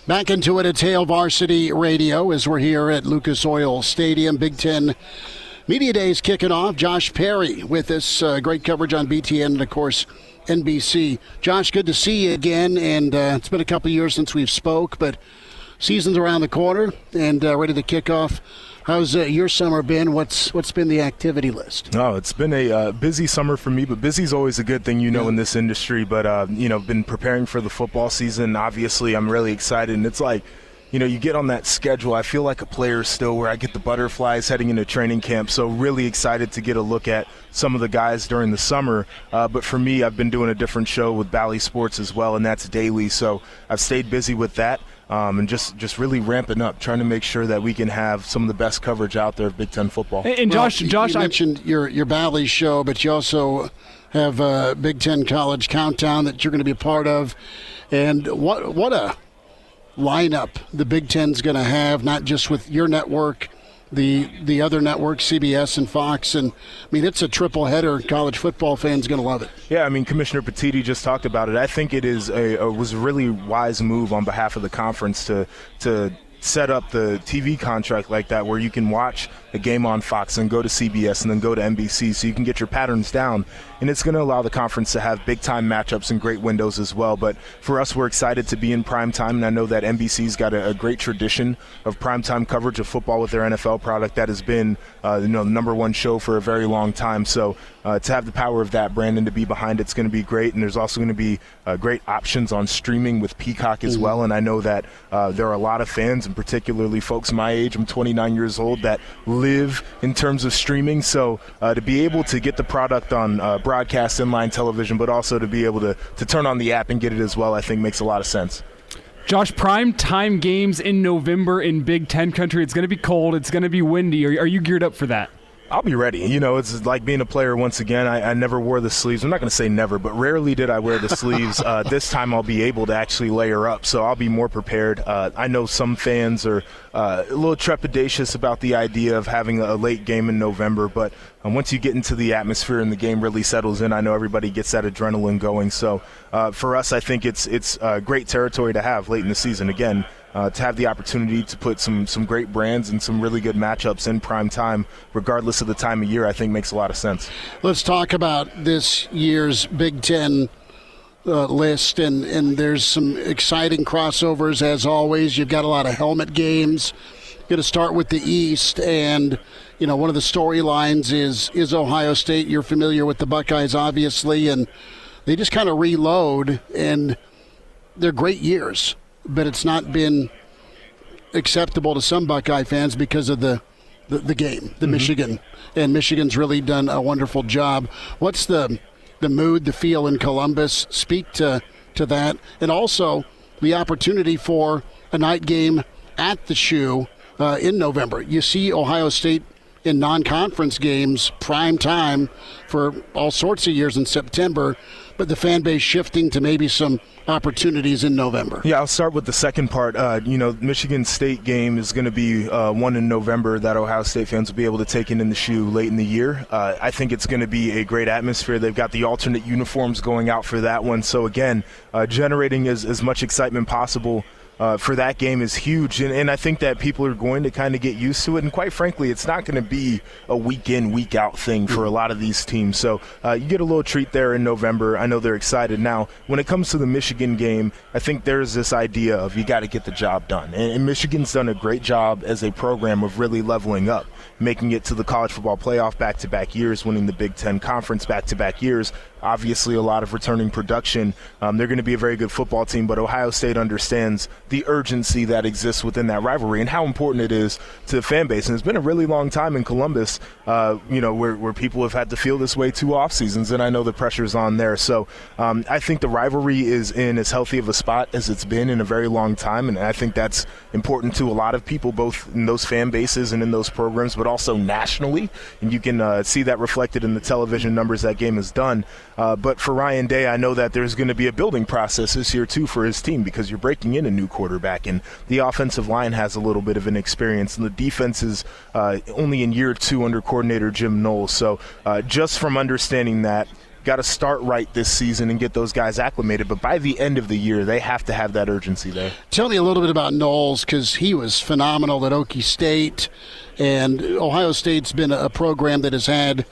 Back into it at Hail Varsity Radio as we're here at Lucas Oil Stadium. Big Ten Media Days kicking off. Josh Perry with us. Great coverage on BTN and, of course, NBC. Josh, good to see you again. And it's been a couple years since we've spoke, but season's around the corner and ready to kick off. How's your summer been? What's been the activity list? Oh, it's been a busy summer for me, but busy is always a good thing, in this industry. But, been preparing for the football season. Obviously, I'm really excited. And it's like, you get on that schedule. I feel like a player still where I get the butterflies heading into training camp. So really excited to get a look at some of the guys during the summer. But for me, I've been doing a different show with Bally Sports as well, and that's daily. So I've stayed busy with that. And just really ramping up, trying to make sure that we can have some of the best coverage out there of Big Ten football. And Josh, you mentioned your Bally show, but you also have a Big Ten College Countdown that you're going to be a part of. And what a lineup the Big Ten's going to have, not just with your network, the other networks, CBS and Fox. And, it's a triple header. College football fans going to love it. Yeah, Commissioner Petitti just talked about it. I think it was a really wise move on behalf of the conference to set up the TV contract like that, where you can watch a game on Fox and go to CBS and then go to NBC, so you can get your patterns down. And it's going to allow the conference to have big-time matchups and great windows as well. But for us, we're excited to be in prime time, and I know that NBC's got a great tradition of primetime coverage of football with their NFL product that has been the number one show for a very long time. So to have the power of that brand and to be behind it's going to be great. And there's also going to be great options on streaming with Peacock as well. And I know that there are a lot of fans, and particularly folks my age, I'm 29 years old, that live in terms of streaming. So to be able to get the product on broadcast inline television, but also to be able to turn on the app and get it as well, I think makes a lot of sense. Josh, prime time games in November in Big Ten country. It's going to be cold. It's going to be windy. Are you geared up for that? I'll be ready. It's like being a player once again. I never wore the sleeves. I'm not going to say never, but rarely did I wear the sleeves. This time I'll be able to actually layer up, so I'll be more prepared. I know some fans are a little trepidatious about the idea of having a late game in November, but once you get into the atmosphere and the game really settles in, I know everybody gets that adrenaline going. So for us, I think it's great territory to have late in the season. Again, to have the opportunity to put some great brands and some really good matchups in prime time, regardless of the time of year, I think makes a lot of sense. Let's talk about this year's Big Ten list, and there's some exciting crossovers as always. You've got a lot of helmet games. Going to start with the East, and one of the storylines is Ohio State. You're familiar with the Buckeyes, obviously, and they just kind of reload, and they're great years. But it's not been acceptable to some Buckeye fans because of the game, Michigan. And Michigan's really done a wonderful job. What's the mood, the feel in Columbus? Speak to that. And also the opportunity for a night game at the Shoe in November. You see Ohio State in non-conference games, prime time for all sorts of years in September, but the fan base shifting to maybe some opportunities in November. Yeah, I'll start with the second part. Michigan State game is going to be one in November that Ohio State fans will be able to take in the Shoe late in the year. I think it's going to be a great atmosphere. They've got the alternate uniforms going out for that one. So, again, generating as much excitement possible for that game is huge, and I think that people are going to kind of get used to it, and quite frankly, it's not going to be a week-in, week-out thing for a lot of these teams, so you get a little treat there in November. I know they're excited. Now, when it comes to the Michigan game, I think there's this idea of you got to get the job done, and Michigan's done a great job as a program of really leveling up, making it to the college football playoff back-to-back years, winning the Big Ten Conference back-to-back years. Obviously, a lot of returning production. They're going to be a very good football team, but Ohio State understands the urgency that exists within that rivalry and how important it is to the fan base. And it's been a really long time in Columbus, where people have had to feel this way 2 off seasons, and I know the pressure's on there. So I think the rivalry is in as healthy of a spot as it's been in a very long time, and I think that's important to a lot of people, both in those fan bases and in those programs, but also nationally. And you can see that reflected in the television numbers that game has done. But for Ryan Day, I know that there's going to be a building process this year, too, for his team, because you're breaking in a new quarterback, and the offensive line has a little bit of an experience, and the defense is only in year 2 under coordinator Jim Knowles. So just from understanding that, got to start right this season and get those guys acclimated. But by the end of the year, they have to have that urgency there. Tell me a little bit about Knowles, because he was phenomenal at Okie State, and Ohio State's been a program that has had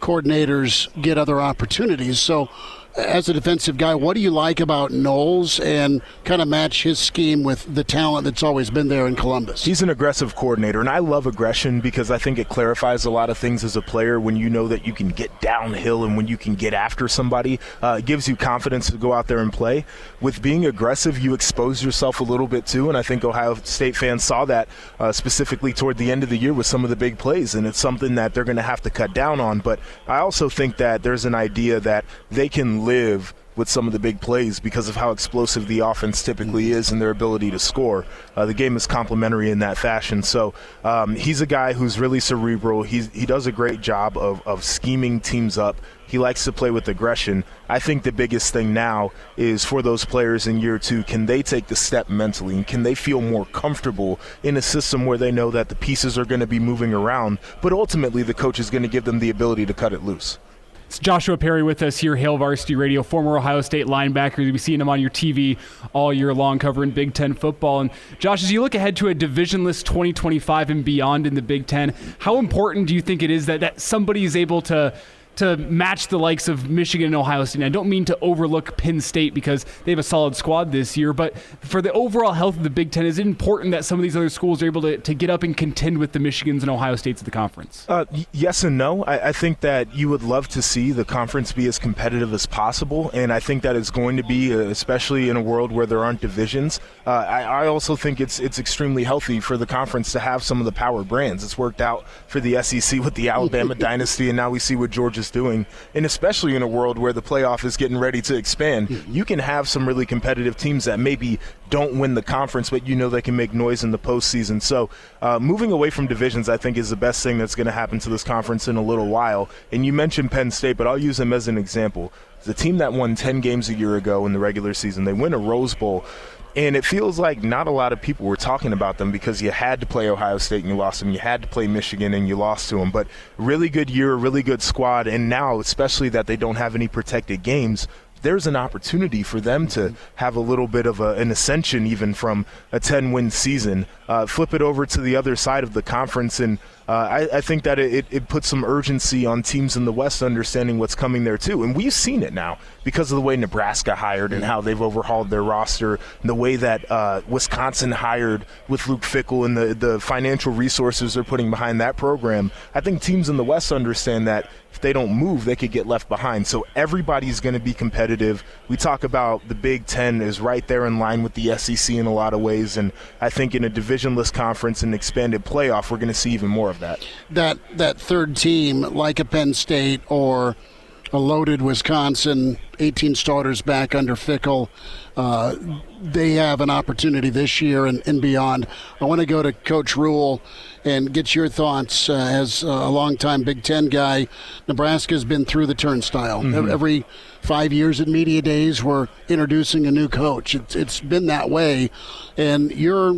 coordinators get other opportunities. So as a defensive guy, what do you like about Knowles and kind of match his scheme with the talent that's always been there in Columbus? He's an aggressive coordinator, and I love aggression because I think it clarifies a lot of things as a player when you know that you can get downhill and when you can get after somebody. It gives you confidence to go out there and play. With being aggressive, you expose yourself a little bit too, and I think Ohio State fans saw that specifically toward the end of the year with some of the big plays, and it's something that they're going to have to cut down on. But I also think that there's an idea that they can live with some of the big plays because of how explosive the offense typically is and their ability to score. The game is complementary in that fashion. So he's a guy who's really cerebral. He does a great job of scheming teams up. He likes to play with aggression. I think the biggest thing now is for those players in year two, can they take the step mentally and can they feel more comfortable in a system where they know that the pieces are going to be moving around, but ultimately the coach is going to give them the ability to cut it loose. It's Joshua Perry with us here, Hail Varsity Radio, former Ohio State linebacker. You'll be seeing him on your TV all year long covering Big Ten football. And Josh, as you look ahead to a Divisionless 2025 and beyond in the Big Ten, how important do you think it is that somebody is able to match the likes of Michigan and Ohio State? And I don't mean to overlook Penn State because they have a solid squad this year, but for the overall health of the Big Ten, is it important that some of these other schools are able to get up and contend with the Michigans and Ohio States of the conference? Yes and no. I think that you would love to see the conference be as competitive as possible, and I think that it's going to be, especially in a world where there aren't divisions. I also think it's extremely healthy for the conference to have some of the power brands. It's worked out for the SEC with the Alabama dynasty, and now we see what Georgia's doing, and especially in a world where the playoff is getting ready to expand, you can have some really competitive teams that maybe don't win the conference, but you know they can make noise in the postseason. So moving away from divisions, I think, is the best thing that's going to happen to this conference in a little while. And you mentioned Penn State, but I'll use them as an example. The team that won 10 games a year ago in the regular season, they win a Rose Bowl. And it feels like not a lot of people were talking about them because you had to play Ohio State and you lost them. You had to play Michigan and you lost to them. But really good year, really good squad. And now, especially that they don't have any protected games, there's an opportunity for them to have a little bit of an ascension even from a 10-win season. Flip it over to the other side of the conference, and I think that it puts some urgency on teams in the West understanding what's coming there too. And we've seen it now because of the way Nebraska hired and how they've overhauled their roster, and the way that Wisconsin hired with Luke Fickell and the financial resources they're putting behind that program. I think teams in the West understand that if they don't move, they could get left behind. So everybody's going to be competitive. We talk about the Big Ten is right there in line with the SEC in a lot of ways, and I think in a divisionless conference and expanded playoff, we're going to see even more of that. That third team, like a Penn State or a loaded Wisconsin, 18 starters back under Fickell, they have an opportunity this year and beyond. I want to go to Coach Rule and get your thoughts as a longtime Big Ten guy. Nebraska's been through the turnstile. Mm-hmm. Every 5 years at Media Days, we're introducing a new coach. It's been that way. And your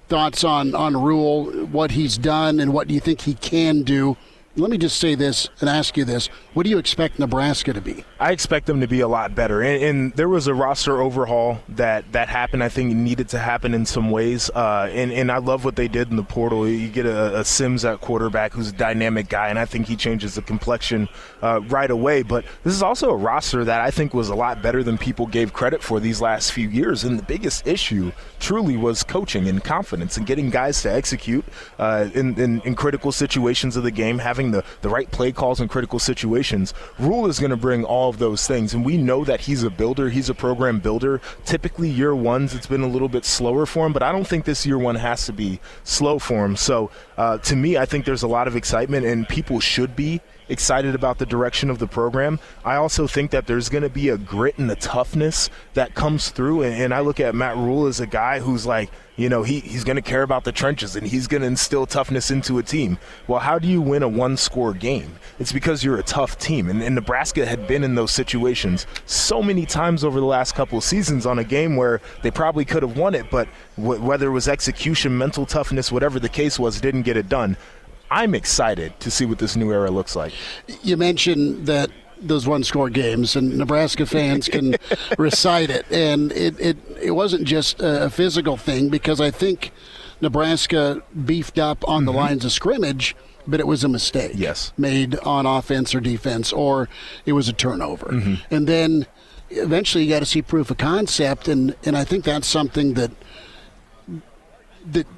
thoughts on Rule, what he's done, and what do you think he can do? Let me just say this and ask you this. What do you expect Nebraska to be? I expect them to be a lot better. And there was a roster overhaul that happened. I think it needed to happen in some ways. And I love what they did in the portal. You get a Sims at quarterback who's a dynamic guy, and I think he changes the complexion right away. But this is also a roster that I think was a lot better than people gave credit for these last few years. And the biggest issue truly was coaching and confidence and getting guys to execute in critical situations of the game, having the right play calls in critical situations. Rule is going to bring all of those things, and we know that he's a builder. He's a program builder. Typically, year ones, it's been a little bit slower for him, but I don't think this year one has to be slow for him. So to me, I think there's a lot of excitement, and people should be excited about the direction of the program. I also think that there's going to be a grit and a toughness that comes through, and I look at Matt Rule as a guy who's like, you know, he's going to care about the trenches, and he's going to instill toughness into a team. Well, how do you win a one-score game? It's because you're a tough team, and Nebraska had been in those situations so many times over the last couple of seasons on a game where they probably could have won it, but whether it was execution, mental toughness, whatever the case was, didn't get it done. I'm excited to see what this new era looks like. You mentioned that those one-score games, and Nebraska fans can recite it. And it wasn't just a physical thing, because I think Nebraska beefed up on the lines of scrimmage, but it was a mistake made on offense or defense, or it was a turnover. And then eventually you got to see proof of concept, and I think that's something that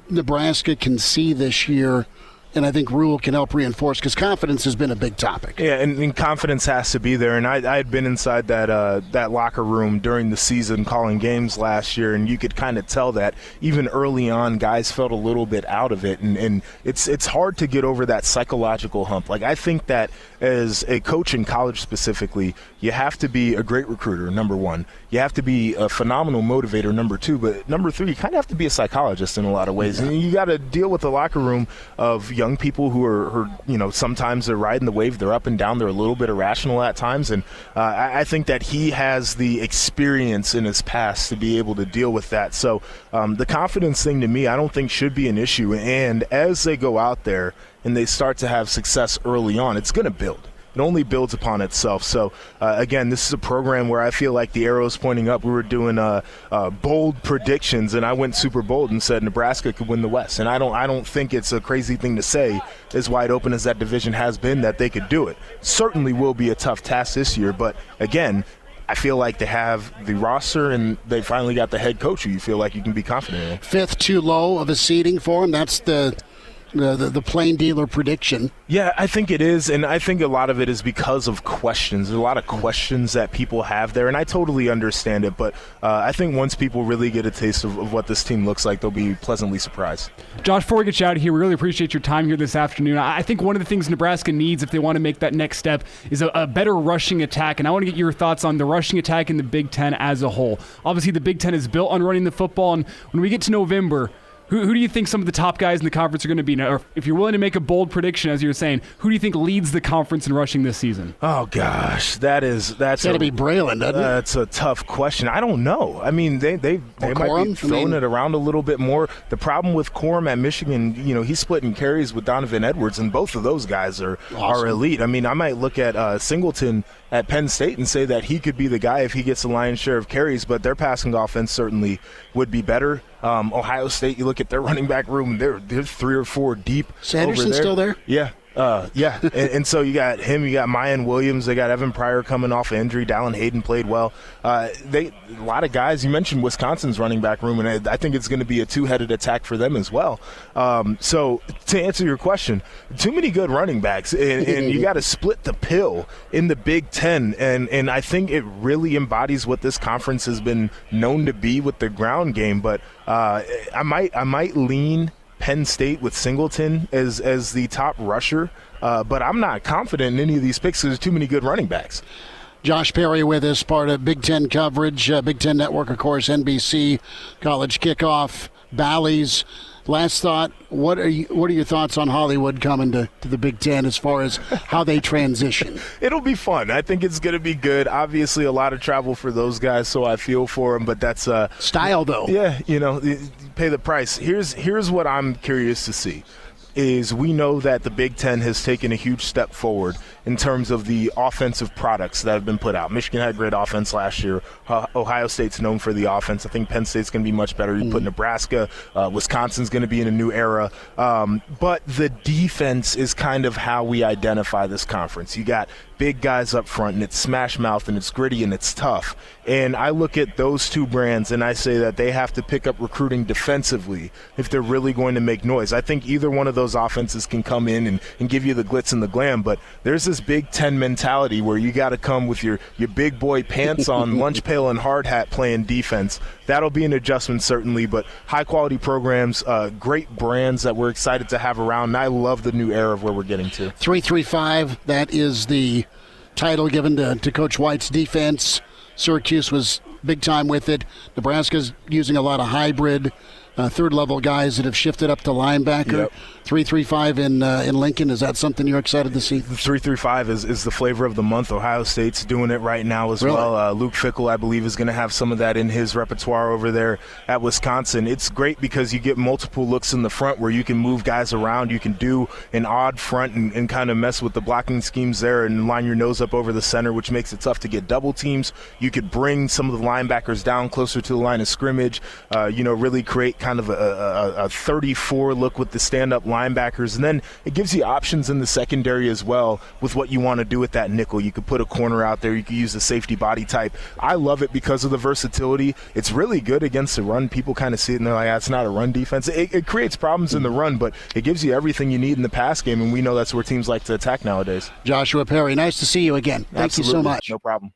Nebraska can see this year, and I think Rule can help reinforce, because confidence has been a big topic. Yeah, and confidence has to be there. And I had been inside that locker room during the season calling games last year, and you could kind of tell that even early on, guys felt a little bit out of it. And it's hard to get over that psychological hump. Like, I think that as a coach in college specifically, you have to be a great recruiter, number one. You have to be a phenomenal motivator, number two. But number three, you kind of have to be a psychologist in a lot of ways. And you got to deal with the locker room of young people who are, sometimes they're riding the wave, they're up and down, they're a little bit irrational at times. And I think that he has the experience in his past to be able to deal with that. So the confidence thing, to me, I don't think should be an issue. And as they go out there and they start to have success early on, it's going to build. It only builds upon itself. So, again, this is a program where I feel like the arrow's pointing up. We were doing bold predictions, and I went super bold and said Nebraska could win the West. And I don't think it's a crazy thing to say, as wide open as that division has been, that they could do it. Certainly will be a tough task this year, but, again, I feel like they have the roster, and they finally got the head coach who you feel like you can be confident in. Fifth too low of a seeding for him. That's the plain dealer prediction. Yeah, I think it is, and I think a lot of it is because of questions. There's a lot of questions that people have there, and I totally understand it, but I think once people really get a taste of what this team looks like, they'll be pleasantly surprised. Josh, before we get you out of here, we really appreciate your time here this afternoon. I think one of the things Nebraska needs if they want to make that next step is a better rushing attack, and I want to get your thoughts on the rushing attack in the Big Ten as a whole. Obviously, the Big Ten is built on running the football, and when we get to November, who do you think some of the top guys in the conference are going to be? Or if you're willing to make a bold prediction, as you were saying, who do you think leads the conference in rushing this season? Oh, gosh, that's got to be Braylon, doesn't it? That's a tough question. I don't know. I mean, they might be throwing it around a little bit more. The problem with Corum at Michigan, he's splitting carries with Donovan Edwards, and both of those guys are elite. I mean, I might look at Singleton at Penn State and say that he could be the guy if he gets the lion's share of carries, but their passing offense certainly would be better. Ohio State, you look at their running back room, they're 3 or 4 deep. Sanderson's still there? Yeah. And so you got him, you got Mayan Williams, they got Evan Pryor coming off of injury, Dallin Hayden played well. A lot of guys, you mentioned Wisconsin's running back room, and I think it's going to be a two-headed attack for them as well. So to answer your question, too many good running backs, and you got to split the pill in the Big Ten, and I think it really embodies what this conference has been known to be with the ground game, but I might lean Penn State with Singleton as the top rusher, but I'm not confident in any of these picks because there's too many good running backs. Josh Perry with us, part of Big Ten coverage, Big Ten Network, of course, NBC, College Kickoff, Bally's. Last thought, what are your thoughts on Hollywood coming to the Big Ten as far as how they transition? It'll be fun. I think it's going to be good. Obviously, a lot of travel for those guys, so I feel for them, but that's style, though. Yeah, you pay the price. Here's what I'm curious to see. Is we know that the Big Ten has taken a huge step forward in terms of the offensive products that have been put out. Michigan had great offense last year. Ohio State's known for the offense. I think Penn State's going to be much better. You put Nebraska. Wisconsin's going to be in a new era. But the defense is kind of how we identify this conference. You got big guys up front, and it's smash mouth, and it's gritty, and it's tough. And I look at those two brands, and I say that they have to pick up recruiting defensively if they're really going to make noise. I think either one of those offenses can come in and give you the glitz and the glam, but there's this Big Ten mentality where you got to come with your big boy pants on, lunch pail and hard hat playing defense. That'll be an adjustment, certainly, but high-quality programs, great brands that we're excited to have around, and I love the new era of where we're getting to. 335, that is the title given to Coach White's defense. Syracuse was big time with it. Nebraska's using a lot of hybrid third-level guys that have shifted up to linebacker. Yep. 3-3-5 in Lincoln. Is that something you're excited to see? 3-3-5 is the flavor of the month. Ohio State's doing it right now as Really? well. Luke Fickell, I believe, is going to have some of that in his repertoire over there at Wisconsin. It's great because you get multiple looks in the front where you can move guys around. You can do an odd front and kind of mess with the blocking schemes there and line your nose up over the center, which makes it tough to get double teams. You could bring some of the linebackers down closer to the line of scrimmage, really create kind of a 34 look with the stand-up linebackers. And then it gives you options in the secondary as well with what you want to do with that nickel. You could put a corner out there. You could use a safety body type. I love it because of the versatility. It's really good against the run. People kind of see it and they're like, it's not a run defense. It creates problems in the run, but it gives you everything you need in the pass game, and we know that's where teams like to attack nowadays. Joshua Perry, nice to see you again. Thank you so much. No problem.